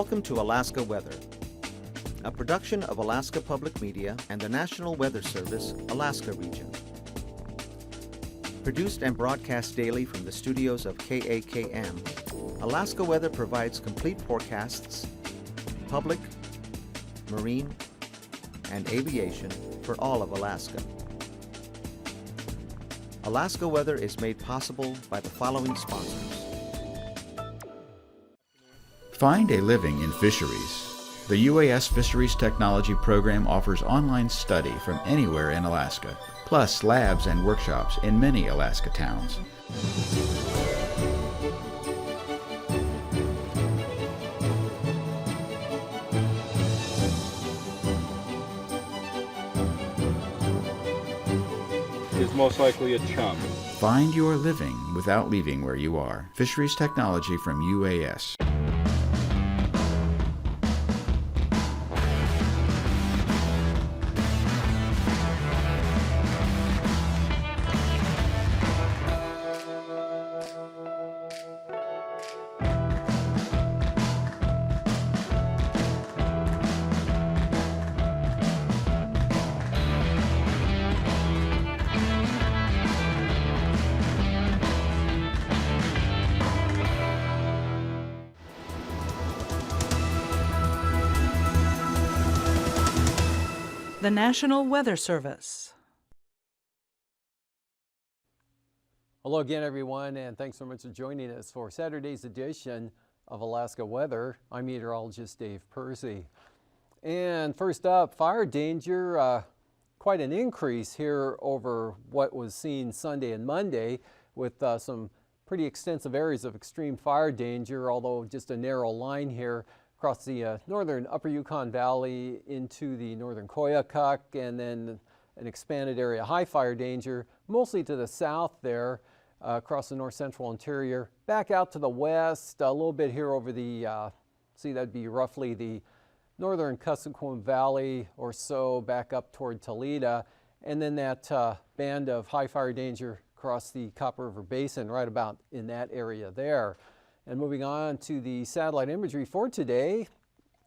Welcome to Alaska Weather, a production of Alaska Public Media and the National Weather Service, Alaska Region. Produced and broadcast daily from the studios of KAKM, Alaska Weather provides complete forecasts, public, marine, and aviation for all of Alaska. Alaska Weather is made possible by the following sponsors. Find a living in fisheries. The UAS Fisheries Technology Program offers online study from anywhere in Alaska, plus labs and workshops in many Alaska towns. Is most likely a chum. Find your living without leaving where you are. Fisheries Technology from UAS. The National Weather Service. Hello again, everyone, and thanks so much for joining us for Saturday's edition of Alaska Weather. I'm meteorologist Dave Percy. And first up, fire danger, quite an increase here over what was seen Sunday and Monday with some pretty extensive areas of extreme fire danger, although just a narrow line here across the northern upper Yukon Valley into the northern Koyukuk, and then an expanded area high fire danger, mostly to the south there, across the north central interior, back out to the west, a little bit here over the, see that'd be roughly the northern Kuskokwim Valley or so, back up toward Toledo, and then that band of high fire danger across the Copper River Basin, right about in that area there. And moving on to the satellite imagery for today,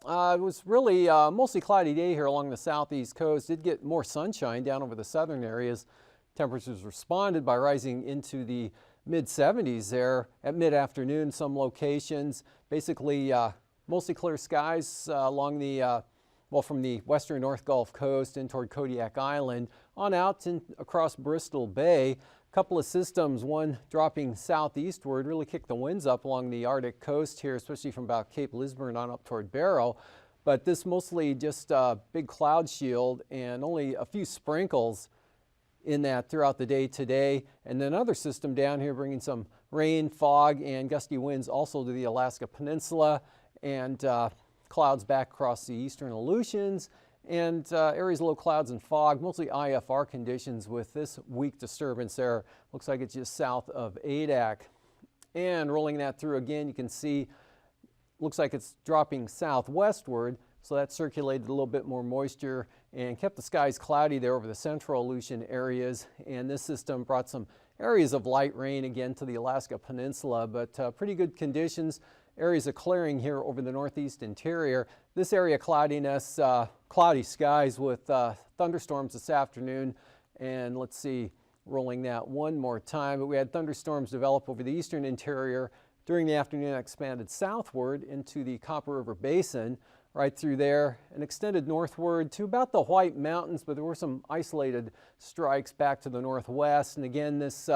it was really mostly cloudy day here along the southeast coast. Did get more sunshine down over the southern areas. Temperatures responded by rising into the mid-70s there at mid-afternoon. Some locations, basically mostly clear skies along the, well, from the western North Gulf Coast in toward Kodiak Island on out and across Bristol Bay. Couple of systems, one dropping southeastward, really kicked the winds up along the Arctic coast here, especially from about Cape Lisburne on up toward Barrow. But this mostly just a big cloud shield and only a few sprinkles in that throughout the day today. And then another system down here bringing some rain, fog, and gusty winds also to the Alaska Peninsula, and clouds back across the eastern Aleutians, and areas of low clouds and fog, mostly IFR conditions with this weak disturbance there. Looks like it's just south of Adak. And rolling that through again, you can see, looks like it's dropping southwestward, so that circulated a little bit more moisture and kept the skies cloudy there over the central Aleutian areas. And this system brought some areas of light rain again to the Alaska Peninsula, but pretty good conditions. Areas of clearing here over the northeast interior. This area cloudiness, cloudy skies with thunderstorms this afternoon. And let's see, rolling that one more time. But we had thunderstorms develop over the eastern interior during the afternoon, expanded southward into the Copper River Basin, right through there, and extended northward to about the White Mountains, but there were some isolated strikes back to the northwest. And again, this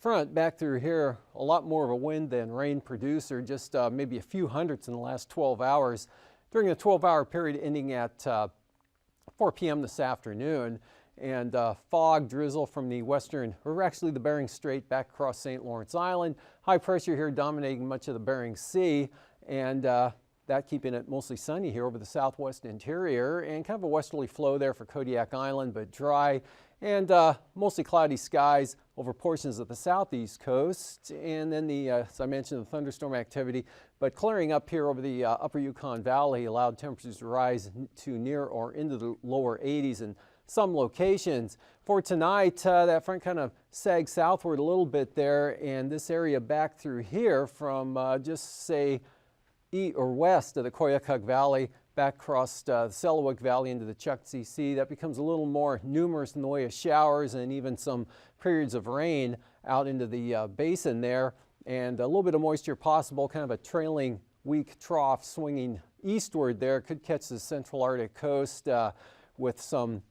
front back through here, a lot more of a wind than rain producer, just maybe a few hundredths in the last 12 hours. During the 12-hour period ending at 4 p.m. this afternoon, and fog, drizzle from the western, or actually the Bering Strait back across St. Lawrence Island. High pressure here dominating much of the Bering Sea, and that keeping it mostly sunny here over the southwest interior, and kind of a westerly flow there for Kodiak Island, but dry, and mostly cloudy skies over portions of the southeast coast. And then the, as I mentioned, the thunderstorm activity, but clearing up here over the upper Yukon Valley allowed temperatures to rise to near or into the lower 80s in some locations. For tonight, that front kind of sags southward a little bit there, and this area back through here from just say west of the Koyukuk Valley, back across the Selawik Valley into the Chukchi Sea. That becomes a little more numerous in the way of showers and even some periods of rain out into the basin there. And a little bit of moisture possible, kind of a trailing weak trough swinging eastward there. Could catch the central Arctic coast with some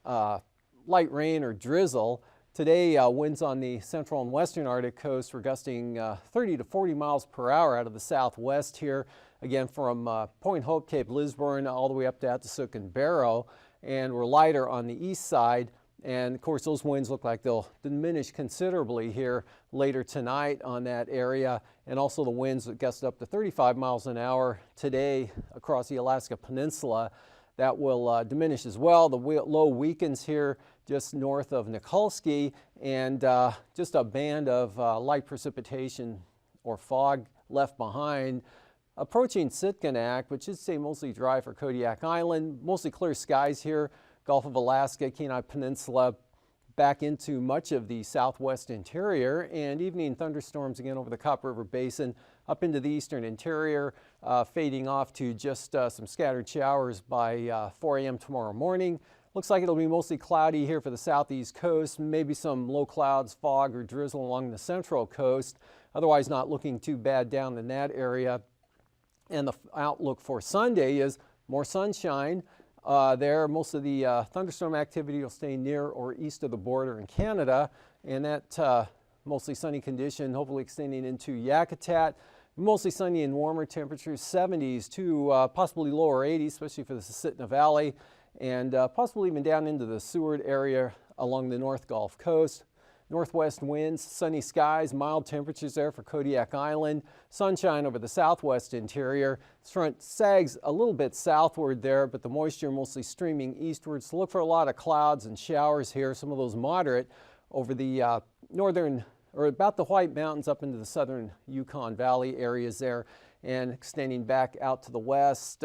light rain or drizzle. Today, winds on the central and western Arctic coast were gusting 30 to 40 miles per hour out of the southwest here. Again, from Point Hope, Cape Lisburne, all the way up to Atasuk and Barrow. And we're lighter on the east side. And of course, those winds look like they'll diminish considerably here later tonight on that area. And also the winds that gust up to 35 miles an hour today across the Alaska Peninsula. That will diminish as well. The low weakens here just north of Nikolsky, and just a band of light precipitation or fog left behind. Approaching Sitkinak, which should stay mostly dry for Kodiak Island. Mostly clear skies here, Gulf of Alaska, Kenai Peninsula, back into much of the southwest interior, and evening thunderstorms again over the Copper River Basin, up into the eastern interior, fading off to just some scattered showers by 4 a.m. tomorrow morning. Looks like it'll be mostly cloudy here for the southeast coast, maybe some low clouds, fog, or drizzle along the central coast. Otherwise not looking too bad down in that area. And the outlook for Sunday is more sunshine. There, most of the thunderstorm activity will stay near or east of the border in Canada, and that mostly sunny condition hopefully extending into Yakutat. Mostly sunny and warmer temperatures, 70s to possibly lower 80s, especially for the Susitna Valley, and possibly even down into the Seward area along the North Gulf Coast. Northwest winds, sunny skies, mild temperatures there for Kodiak Island, sunshine over the southwest interior. This front sags a little bit southward there, but the moisture mostly streaming eastward. So look for a lot of clouds and showers here, some of those moderate over the northern or about the White Mountains up into the southern Yukon Valley areas there, and extending back out to the west.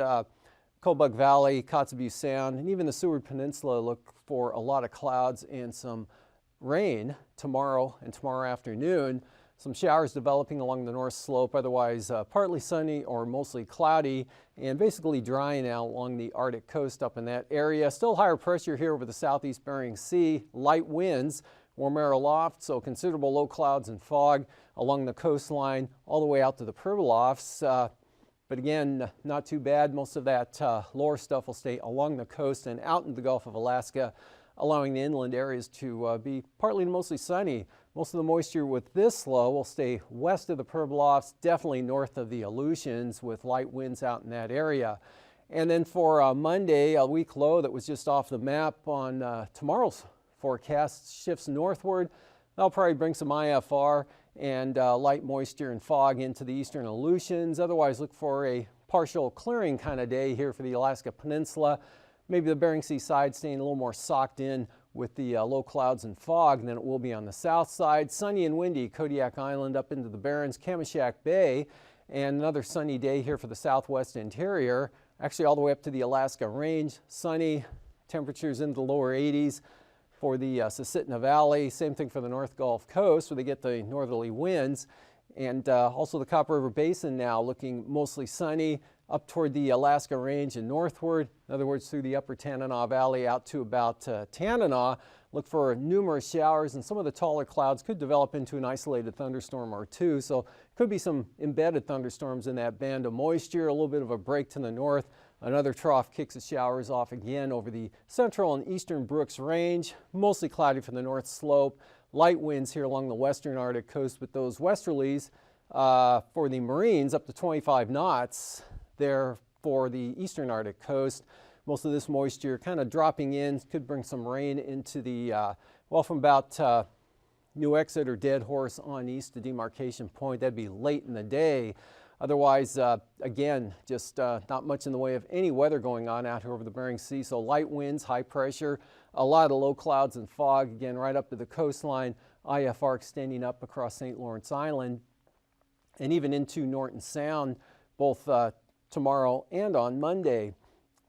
Kobuk Valley, Kotzebue Sound, and even the Seward Peninsula look for a lot of clouds and some rain tomorrow and tomorrow afternoon. Some showers developing along the north slope, otherwise partly sunny or mostly cloudy, and basically drying out along the Arctic coast up in that area. Still higher pressure here over the southeast Bering Sea, light winds, warm air aloft, so considerable low clouds and fog along the coastline all the way out to the Pribilofs. But again, not too bad. Most of that lower stuff will stay along the coast and out in the Gulf of Alaska, allowing the inland areas to be partly to mostly sunny. Most of the moisture with this low will stay west of the Pribilofs, definitely north of the Aleutians, with light winds out in that area. And then for Monday, a weak low that was just off the map on tomorrow's forecast shifts northward. That'll probably bring some IFR and light moisture and fog into the eastern Aleutians. Otherwise, look for a partial clearing kind of day here for the Alaska Peninsula. Maybe the Bering Sea side staying a little more socked in with the low clouds and fog than it will be on the south side. Sunny and windy, Kodiak Island up into the Barrens, Kamishak Bay, and another sunny day here for the southwest interior. Actually all the way up to the Alaska Range, sunny, temperatures into the lower 80s. For the Susitna Valley, same thing for the North Gulf Coast where they get the northerly winds. And also the Copper River Basin now looking mostly sunny up toward the Alaska Range and northward. In other words, through the upper Tanana Valley out to about Tanana. Look for numerous showers, and some of the taller clouds could develop into an isolated thunderstorm or two. So could be some embedded thunderstorms in that band of moisture, a little bit of a break to the north. Another trough kicks the showers off again over the central and eastern Brooks Range, mostly cloudy from the north slope. Light winds here along the western Arctic coast with those westerlies for the Marines up to 25 knots there for the eastern Arctic coast. Most of this moisture kind of dropping in, could bring some rain into the, well, from about New Exeter, Dead Horse on east to Demarcation Point. That'd be late in the day. Otherwise, again, just not much in the way of any weather going on out here over the Bering Sea. So light winds, high pressure, a lot of low clouds and fog, again, right up to the coastline. IFR extending up across St. Lawrence Island and even into Norton Sound, both tomorrow and on Monday.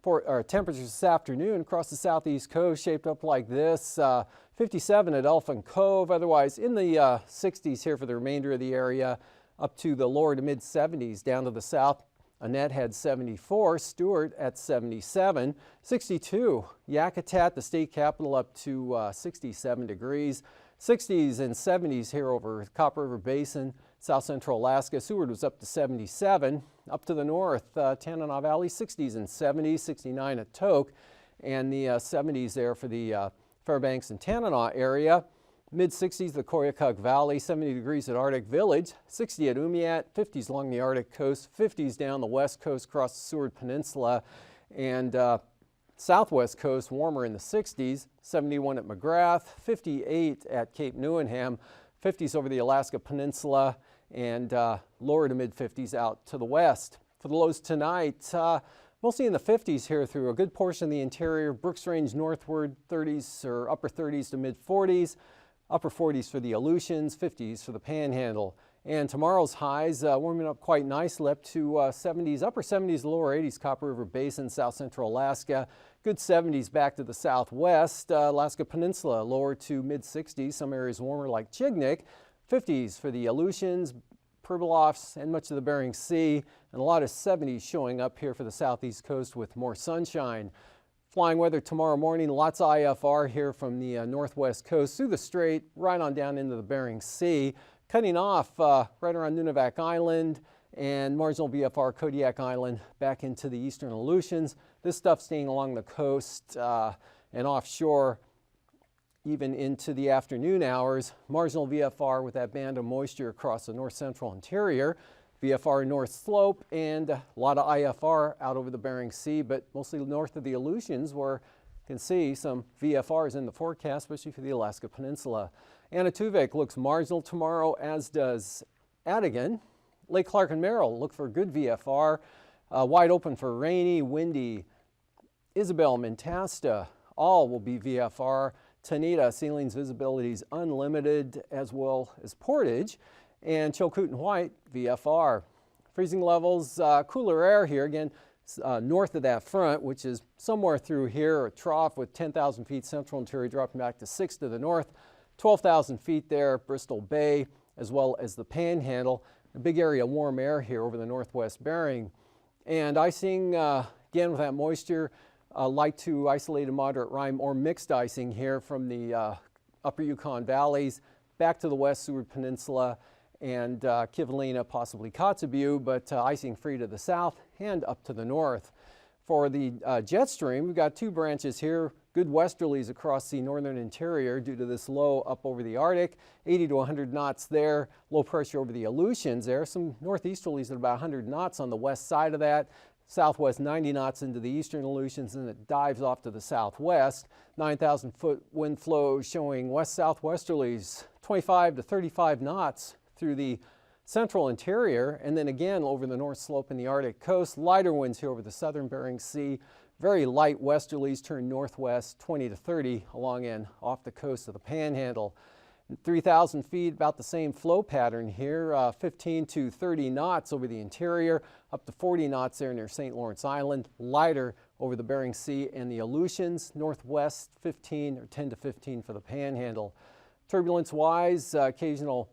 For our temperatures this afternoon across the southeast coast shaped up like this. 57 at Elfin Cove, otherwise in the 60s here for the remainder of the area, up to the lower to mid 70s down to the south Annette had 74, Stewart at 77, 62, Yakutat, the state capital, up to 67 degrees, 60s and 70s here over Copper River Basin, south central Alaska. Seward was up to 77. Up to the north, Tanana Valley, 60s and 70s, 69 at Tok, and the 70s there for the Fairbanks and Tanana area. Mid-60s, the Koyukuk Valley, 70 degrees at Arctic Village, 60 at Umiat, 50s along the Arctic coast, 50s down the west coast across the Seward Peninsula, and southwest coast warmer in the 60s, 71 at McGrath, 58 at Cape Newenham, 50s over the Alaska Peninsula, and lower to mid-50s out to the west. For the lows tonight, mostly in the 50s here through a good portion of the interior. Brooks Range northward, 30s or upper 30s to mid-40s. Upper 40s for the Aleutians, 50s for the Panhandle. And tomorrow's highs warming up quite nicely up to 70s, upper 70s, lower 80s, Copper River Basin, south central Alaska. Good 70s back to the southwest, Alaska Peninsula, lower to mid-60s, some areas warmer like Chignik. 50s for the Aleutians, Pribilofs, and much of the Bering Sea. And a lot of 70s showing up here for the southeast coast with more sunshine. Flying weather tomorrow morning, lots of IFR here from the northwest coast through the strait, right on down into the Bering Sea, cutting off right around Nunivak Island and marginal VFR Kodiak Island back into the eastern Aleutians. This stuff staying along the coast and offshore even into the afternoon hours. Marginal VFR with that band of moisture across the north central interior. VFR North Slope, and a lot of IFR out over the Bering Sea, but mostly north of the Aleutians, where you can see some VFRs in the forecast, especially for the Alaska Peninsula. Anaktuvik looks marginal tomorrow, as does Adigan. Lake Clark and Merrill look for good VFR, wide open for rainy, windy. Isabel, Mentasta, all will be VFR. Tanita, Sealing's visibility is unlimited, as well as Portage. And Chilkoot and White, VFR. Freezing levels, cooler air here, again, north of that front, which is somewhere through here, a trough with 10,000 feet central interior, dropping back to 6 to the north, 12,000 feet there, Bristol Bay, as well as the Panhandle. A big area of warm air here over the northwest Bering. And icing, again, with that moisture, light to isolated moderate rime or mixed icing here from the upper Yukon valleys, back to the west Seward Peninsula, and Kivalina, possibly Kotzebue, but icing free to the south and up to the north. For the jet stream, we've got two branches here, good westerlies across the northern interior due to this low up over the Arctic, 80 to 100 knots there, low pressure over the Aleutians there, some northeasterlies at about 100 knots on the west side of that, southwest 90 knots into the eastern Aleutians, and it dives off to the southwest. 9,000 foot wind flow showing west-southwesterlies, 25 to 35 knots through the central interior, and then again over the north slope in the Arctic coast. Lighter winds here over the southern Bering Sea. Very light westerlies turn northwest, 20 to 30 along and off the coast of the Panhandle. 3,000 feet, about the same flow pattern here, 15 to 30 knots over the interior, up to 40 knots there near St. Lawrence Island. Lighter over the Bering Sea and the Aleutians. Northwest 15 or 10 to 15 for the Panhandle. Turbulence-wise, occasional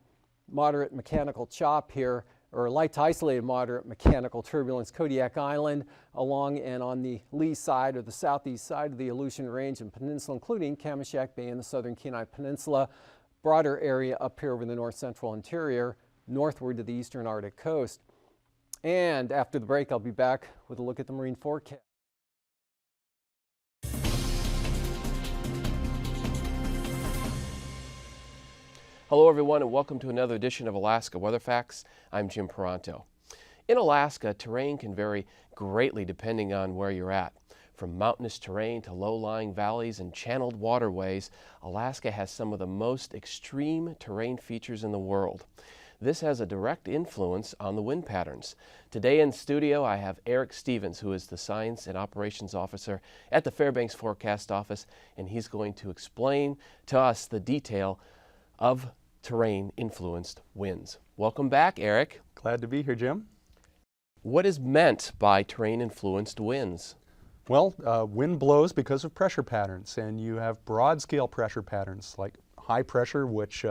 moderate mechanical chop here, or light to isolated moderate mechanical turbulence, Kodiak Island, along and on the lee side or the southeast side of the Aleutian Range and Peninsula, including Kamishak Bay and the southern Kenai Peninsula. Broader area up here over the north central interior, northward to the eastern Arctic coast. And after the break, I'll be back with a look at the marine forecast. Hello everyone and welcome to another edition of Alaska Weather Facts. I'm Jim Peranto. In Alaska, terrain can vary greatly depending on where you're at. From mountainous terrain to low-lying valleys and channeled waterways, Alaska has some of the most extreme terrain features in the world. This has a direct influence on the wind patterns. Today in studio I have Eric Stevens, who is the Science and Operations Officer at the Fairbanks Forecast Office, and he's going to explain to us the detail of terrain-influenced winds. Welcome back, Eric. Glad to be here, Jim. What is meant by terrain-influenced winds? Well, wind blows because of pressure patterns, and you have broad-scale pressure patterns like high pressure, which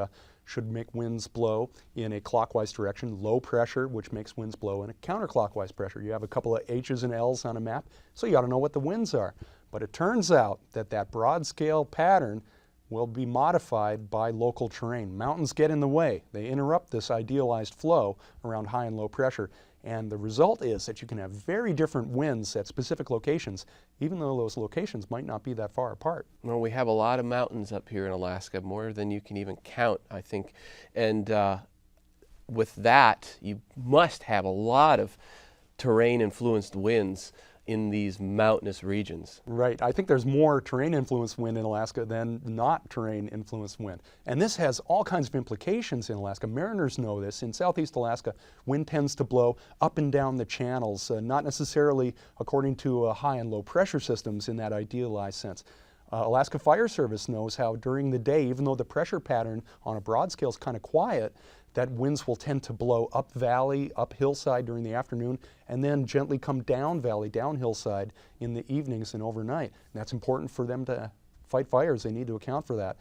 should make winds blow in a clockwise direction. Low pressure, which makes winds blow in a counterclockwise pressure. You have a couple of H's and L's on a map, so you ought to know what the winds are. But it turns out that that broad scale pattern will be modified by local terrain. Mountains get in the way. They interrupt this idealized flow around high and low pressure. And the result is that you can have very different winds at specific locations, even though those locations might not be that far apart. Well, we have a lot of mountains up here in Alaska, more than you can even count, I think. And with that, you must have a lot of terrain-influenced winds in these mountainous regions. Right. I think there's more terrain-influenced wind in Alaska than not terrain-influenced wind. And this has all kinds of implications in Alaska. Mariners know this. In southeast Alaska, wind tends to blow up and down the channels, not necessarily according to high and low pressure systems in that idealized sense. Alaska Fire Service knows how during the day, even though the pressure pattern on a broad scale is kind of quiet, that winds will tend to blow up valley, up hillside during the afternoon, and then gently come down valley, down hillside in the evenings and overnight. And that's important for them to fight fires. They need to account for that.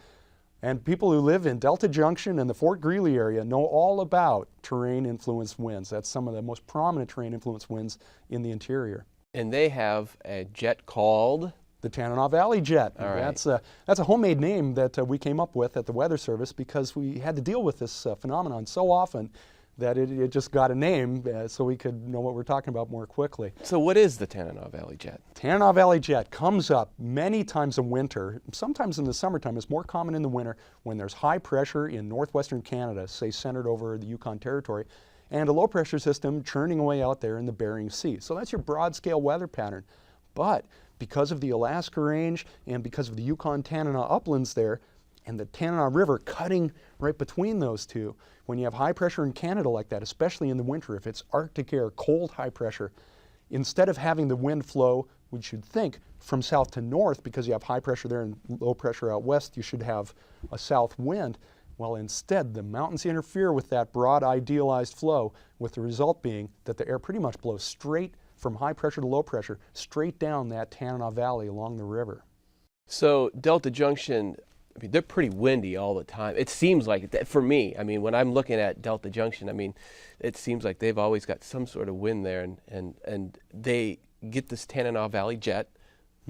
And people who live in Delta Junction and the Fort Greely area know all about terrain-influenced winds. That's some of the most prominent terrain-influenced winds in the interior. And they have a jet called? The Tanana Valley Jet. All right. That's a homemade name that we came up with at the Weather Service because we had to deal with this phenomenon so often that it just got a name so we could know what we're talking about more quickly. So what is the Tanana Valley Jet? Tanana Valley Jet comes up many times in winter, sometimes in the summertime. It's more common in the winter when there's high pressure in northwestern Canada, say centered over the Yukon Territory, and a low pressure system churning away out there in the Bering Sea. So that's your broad scale weather pattern. But because of the Alaska Range and because of the Yukon-Tanana uplands there and the Tanana River cutting right between those two, when you have high pressure in Canada like that, especially in the winter, if it's Arctic air, cold high pressure, instead of having the wind flow, we should think, from south to north because you have high pressure there and low pressure out west, you should have a south wind. Well, instead, the mountains interfere with that broad idealized flow, with the result being that the air pretty much blows straight from high pressure to low pressure, straight down that Tanana Valley along the river. So Delta Junction, I mean, they're pretty windy all the time. It seems like that for me. I mean, when I'm looking at Delta Junction, I mean, it seems like they've always got some sort of wind there, and they get this Tanana Valley Jet.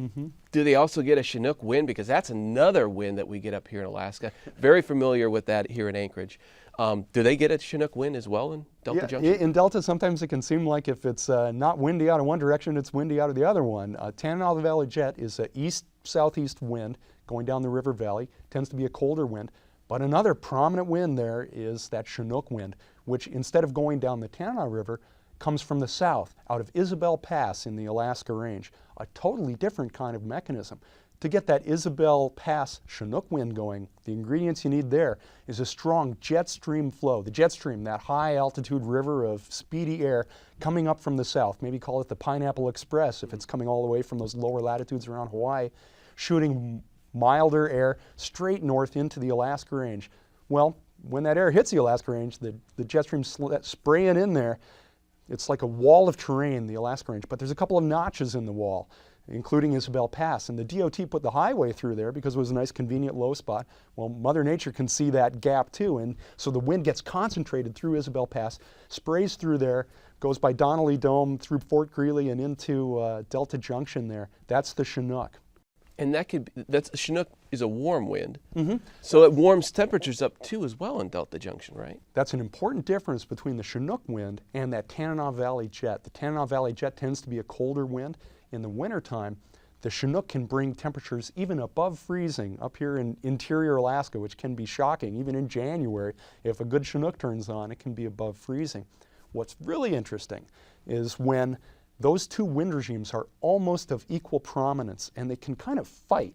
Mm-hmm. Do they also get a Chinook wind? Because that's another wind that we get up here in Alaska. Very familiar with that here in Anchorage. Do they get a Chinook wind as well in Delta Junction? In Delta, sometimes it can seem like if it's not windy out of one direction, it's windy out of the other one. Tanana Valley Jet is an east-southeast wind going down the river valley. Tends to be a colder wind. But another prominent wind there is that Chinook wind, which instead of going down the Tanana River, comes from the south, out of Isabel Pass in the Alaska Range. A totally different kind of mechanism. To get that Isabel Pass Chinook wind going, the ingredients you need there is a strong jet stream flow. The jet stream, that high altitude river of speedy air coming up from the south, maybe call it the Pineapple Express if it's coming all the way from those lower latitudes around Hawaii, shooting milder air straight north into the Alaska Range. Well, when that air hits the Alaska Range, the jet stream spraying in there, it's like a wall of terrain, the Alaska Range, but there's a couple of notches in the wall, including Isabel Pass. And the DOT put the highway through there because it was a nice convenient low spot. Well, Mother Nature can see that gap too, and so the wind gets concentrated through Isabel Pass, sprays through there, goes by Donnelly Dome, through Fort Greely and into Delta Junction there. That's the Chinook. And that's Chinook is a warm wind. Mm-hmm. So it warms temperatures up too as well in Delta Junction, right? That's an important difference between the Chinook wind and that Tanana Valley Jet. The Tanana Valley Jet tends to be a colder wind. In the wintertime, the Chinook can bring temperatures even above freezing up here in interior Alaska, which can be shocking. Even in January, if a good Chinook turns on, it can be above freezing. What's really interesting is when those two wind regimes are almost of equal prominence and they can kind of fight.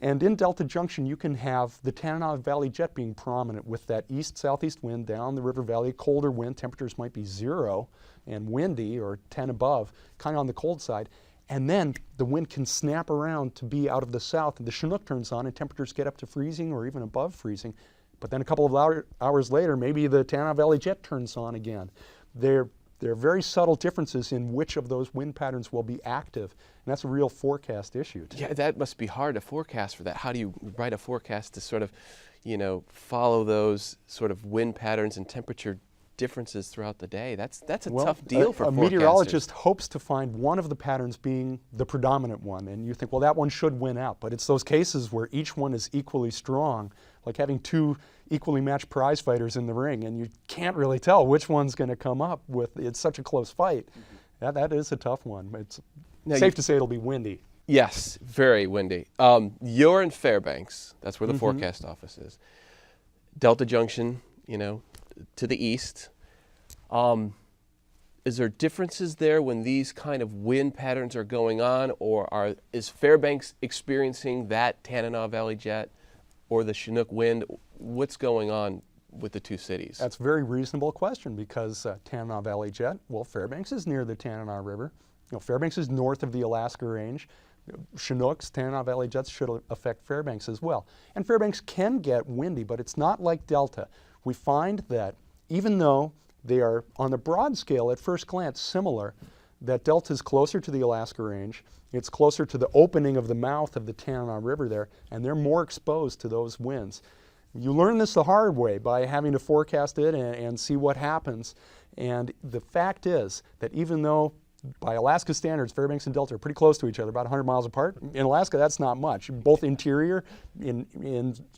And in Delta Junction, you can have the Tanana Valley Jet being prominent with that east-southeast wind down the river valley, colder wind, temperatures might be 0 and windy or 10 above, kind of on the cold side. And then the wind can snap around to be out of the south and the Chinook turns on and temperatures get up to freezing or even above freezing. But then a couple of hours later, maybe the Tanana Valley Jet turns on again. They're there are very subtle differences in which of those wind patterns will be active, and that's a real forecast issue. Yeah, that must be hard to forecast for that. How do you write a forecast to sort of, follow those sort of wind patterns and temperature differences throughout the day? That's a tough deal for a forecasters. meteorologist hopes to find one of the patterns being the predominant one, and you think, well, that one should win out. But it's those cases where each one is equally strong, like having two equally matched prize fighters in the ring, and you can't really tell which one's going to come up with. It's such a close fight. That is a tough one. It's safe to say it'll be windy. Yes, very windy. You're in Fairbanks. That's where the forecast office is. Delta Junction, to the east. Is there differences there when these kind of wind patterns are going on, or is Fairbanks experiencing that Tanana Valley jet or the Chinook wind? What's going on with the two cities? That's a very reasonable question, because Tanana Valley jet, well, Fairbanks is near the Tanana River. Fairbanks is north of the Alaska Range. Chinooks, Tanana Valley jets should affect Fairbanks as well. And Fairbanks can get windy, but it's not like Delta. We find that even though they are on the broad scale at first glance similar, that Delta is closer to the Alaska Range, it's closer to the opening of the mouth of the Tanana River there, and they're more exposed to those winds. You learn this the hard way by having to forecast it and see what happens. And the fact is that even though by Alaska standards, Fairbanks and Delta are pretty close to each other, about 100 miles apart. In Alaska, that's not much. Both interior,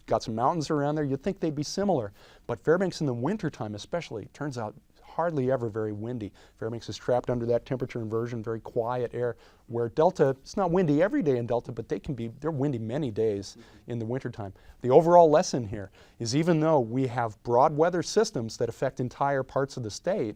got some mountains around there. You'd think they'd be similar. But Fairbanks in the wintertime especially, turns out hardly ever very windy. Fairbanks is trapped under that temperature inversion, very quiet air, where Delta, it's not windy every day in Delta, but they're windy many days in the wintertime. The overall lesson here is, even though we have broad weather systems that affect entire parts of the state,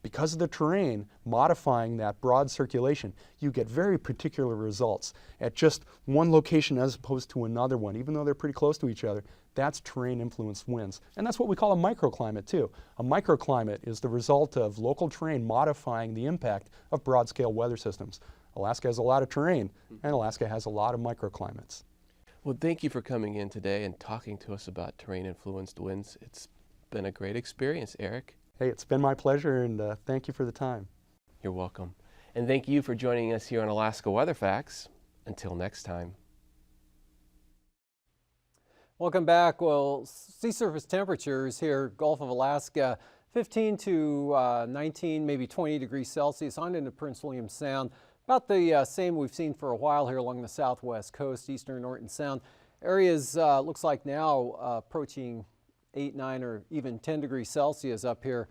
because of the terrain modifying that broad circulation, you get very particular results at just one location as opposed to another one, even though they're pretty close to each other. That's terrain-influenced winds. And that's what we call a microclimate, too. A microclimate is the result of local terrain modifying the impact of broad-scale weather systems. Alaska has a lot of terrain, and Alaska has a lot of microclimates. Well, thank you for coming in today and talking to us about terrain-influenced winds. It's been a great experience, Eric. Hey, it's been my pleasure, and thank you for the time. You're welcome. And thank you for joining us here on Alaska Weather Facts. Until next time. Welcome back. Well, sea surface temperatures here, Gulf of Alaska, 15 to 19, maybe 20 degrees Celsius on into Prince William Sound. About the same we've seen for a while here along the southwest coast, eastern Norton Sound. Areas looks like now approaching 8, 9, or even 10 degrees Celsius up here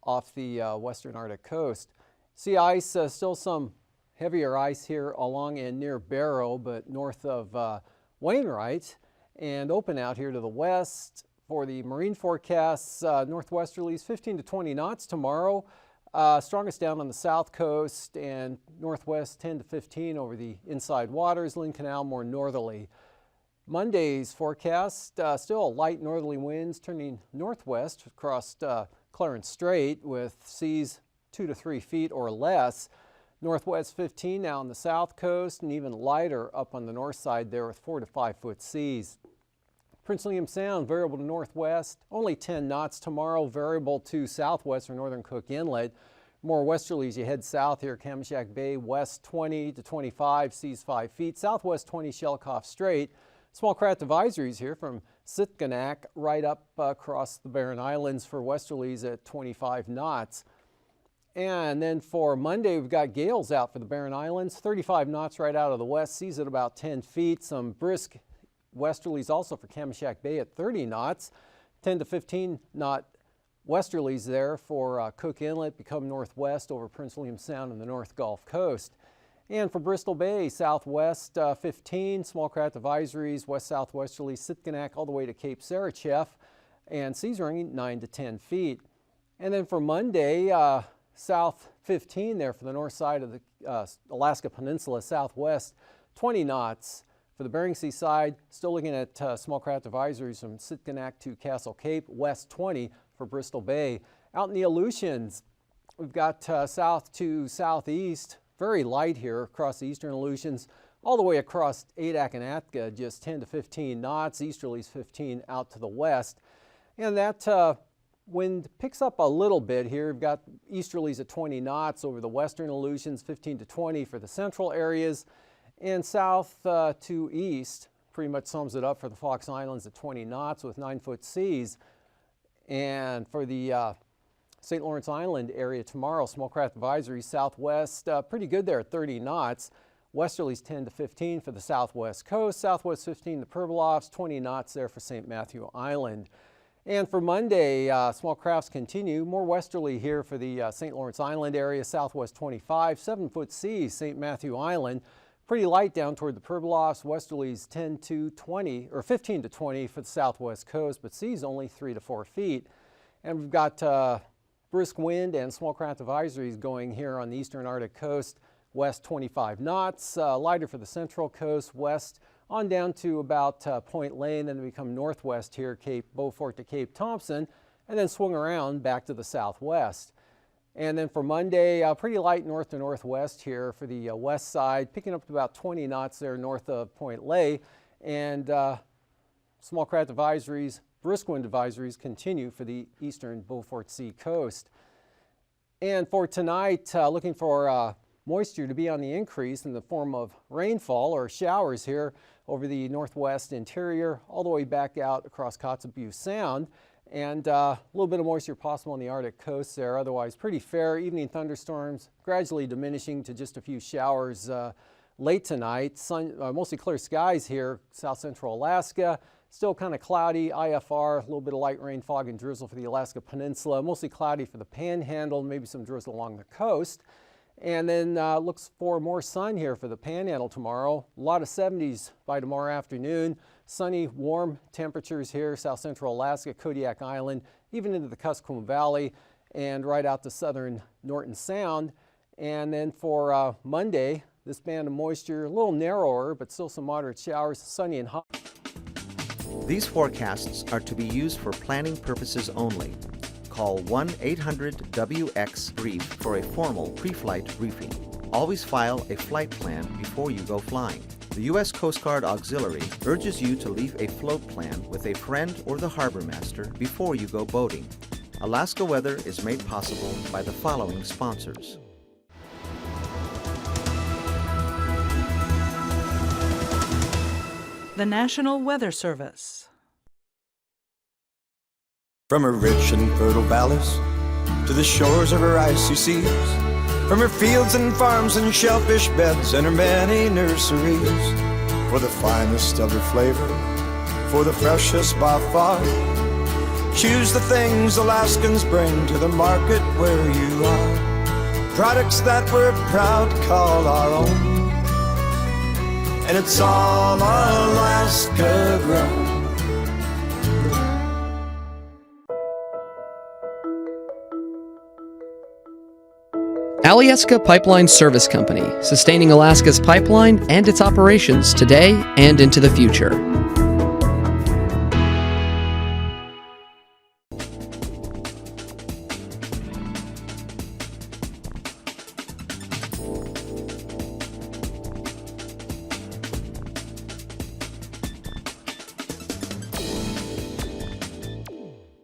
off the western Arctic coast. Sea ice, still some heavier ice here along and near Barrow, but north of Wainwright, and open out here to the west. For the marine forecasts, northwesterlies 15 to 20 knots tomorrow. Strongest down on the south coast, and northwest 10 to 15 over the inside waters. Lynn Canal more northerly. Monday's forecast, still light northerly winds turning northwest across Clarence Strait with seas 2 to 3 feet or less. Northwest 15 now on the south coast, and even lighter up on the north side there with 4 to 5 foot seas. Prince William Sound variable to northwest, only 10 knots tomorrow, variable to southwest or northern Cook Inlet. More westerly as you head south here, Kamishak Bay, west 20 to 25, seas 5 feet, southwest 20, Shelikof Strait. Small craft advisories here from Sitkinak right up across the Barren Islands for westerlies at 25 knots. And then for Monday, we've got gales out for the Barren Islands, 35 knots right out of the west, seas at about 10 feet. Some brisk westerlies also for Kamishak Bay at 30 knots, 10 to 15 knot westerlies there for Cook Inlet, become northwest over Prince William Sound and the North Gulf Coast. And for Bristol Bay, southwest 15, small craft advisories, west-southwesterly, Sitkinak all the way to Cape Sarachev, and seas running 9 to 10 feet. And then for Monday, south 15 there for the north side of the Alaska Peninsula, southwest 20 knots. For the Bering Sea side, still looking at small craft advisories from Sitkinak to Castle Cape, west 20 for Bristol Bay. Out in the Aleutians, we've got south to southeast, very light here across the eastern Aleutians, all the way across Adak and Atka, just 10 to 15 knots, easterlies 15 out to the west. And that Wind picks up a little bit here. We've got easterlies at 20 knots over the western Aleutians, 15 to 20 for the central areas, and south to east pretty much sums it up for the Fox Islands at 20 knots with 9-foot seas. And for the St. Lawrence Island area tomorrow, small craft advisory southwest, pretty good there at 30 knots. Westerlies 10 to 15 for the southwest coast, southwest 15 the Pribilofs, 20 knots there for St. Matthew Island. And for Monday, small crafts continue, more westerly here for the St. Lawrence Island area, southwest 25, 7-foot seas, St. Matthew Island. Pretty light down toward the Pribilofs, westerlies 10 to 20, or 15 to 20 for the southwest coast, but seas only 3 to 4 feet. And we've got brisk wind and small craft advisories going here on the eastern Arctic coast, west 25 knots, lighter for the central coast, west on down to about Point Lane, then we become northwest here, Cape Beaufort to Cape Thompson, and then swing around back to the southwest. And then for Monday, pretty light north to northwest here for the west side, picking up to about 20 knots there north of Point Lay. And small craft advisories, brisk wind advisories continue for the eastern Beaufort Sea coast. And for tonight, looking for moisture to be on the increase in the form of rainfall or showers here over the northwest interior, all the way back out across Kotzebue Sound. And a little bit of moisture possible on the Arctic coast there. Otherwise, pretty fair. Evening thunderstorms gradually diminishing to just a few showers late tonight. Mostly clear skies here, south central Alaska. Still kind of cloudy, IFR, a little bit of light rain, fog, and drizzle for the Alaska Peninsula. Mostly cloudy for the Panhandle, maybe some drizzle along the coast. And then looks for more sun here for the Panhandle tomorrow. A lot of 70s by tomorrow afternoon. Sunny, warm temperatures here, south central Alaska, Kodiak Island, even into the Kuskokwim Valley, and right out to southern Norton Sound. And then for Monday, this band of moisture, a little narrower, but still some moderate showers, sunny and hot. These forecasts are to be used for planning purposes only. Call 1-800-WX-BRIEF for a formal pre-flight briefing. Always file a flight plan before you go flying. The U.S. Coast Guard Auxiliary urges you to leave a float plan with a friend or the harbor master before you go boating. Alaska Weather is made possible by the following sponsors. The National Weather Service. From her rich and fertile valleys to the shores of her icy seas, from her fields and farms and shellfish beds and her many nurseries, for the finest of her flavor, for the freshest by far, choose the things Alaskans bring to the market where you are. Products that we're proud to call our own, and it's all Alaska grown. Alyeska Pipeline Service Company, sustaining Alaska's pipeline and its operations today and into the future.